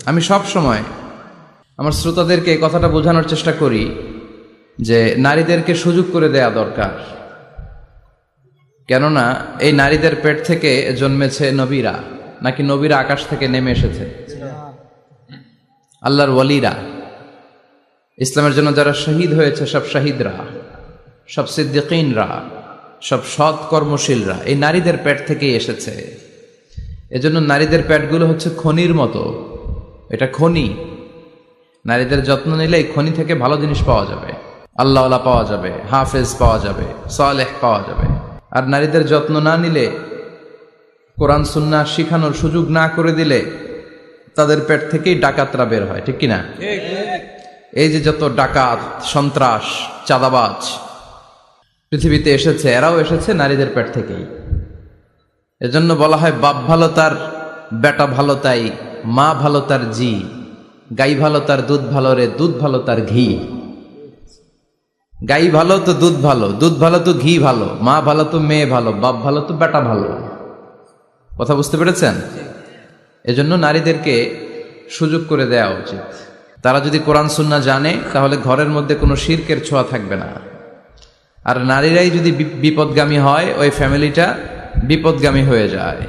আমি সব সময় আমার শ্রোতাদেরকে এই কথাটা বোঝানোর চেষ্টা করি যে নারীদেরকে সুযোগ করে দেয়া দরকার। কেননা এই নারীদের পেট থেকে জন্মেছে নবীরা, নাকি নবীরা আকাশ থেকে নেমে এসেছে? আল্লাহর ওয়ালিরা, ইসলামের জন্য যারা শহীদ হয়েছে, সব শহীদরা, সব সিদ্দিকিনরা, সব সৎ কর্মশীলরা এই নারীদের পেট থেকেই এসেছে। এজন্য নারীদের পেটগুলো হচ্ছে খনির মতো, এটা খনি। নারীদের যত্ন নিলে এই খনি থেকে ভালো জিনিস পাওয়া যাবে, আল্লাহওয়ালা পাওয়া যাবে, হাফেজ পাওয়া যাবে, সালেহ পাওয়া যাবে। আর নারীদের যত্ন না নিলে, কোরআন সুন্নাহ শিখানোর সুযোগ না করে দিলে তাদের পেট থেকেই ডাকাতরা বের হয়, ঠিক কিনা? এই যে যত ডাকাত, সন্ত্রাস, চাঁদাবাজ পৃথিবীতে এসেছে, এরাও এসেছে নারীদের পেট থেকেই। এজন্য বলা হয় বাপ ভালো তার বেটা ভালো তাই, মা ভালো তার জি, গাই ভালো তার দুধ ভালো রে, দুধ ভালো তার ঘি। গাই ভালো তো দুধ ভালো, দুধ ভালো তো ঘি ভালো, মা ভালো তো মেয়ে ভালো, বাপ ভালো তো বেটা ভালো। কথা বুঝতে পেরেছেন? এজন্য নারীদেরকে সুযোগ করে দেওয়া উচিত। তারা যদি কোরআন সুন্নাহ জানে তাহলে ঘরের মধ্যে কোনো শিরকের ছোঁয়া থাকবে না। আর নারীরাই যদি বিপদগামী হয়, ওই ফ্যামিলিটা বিপদগামী হয়ে যায়।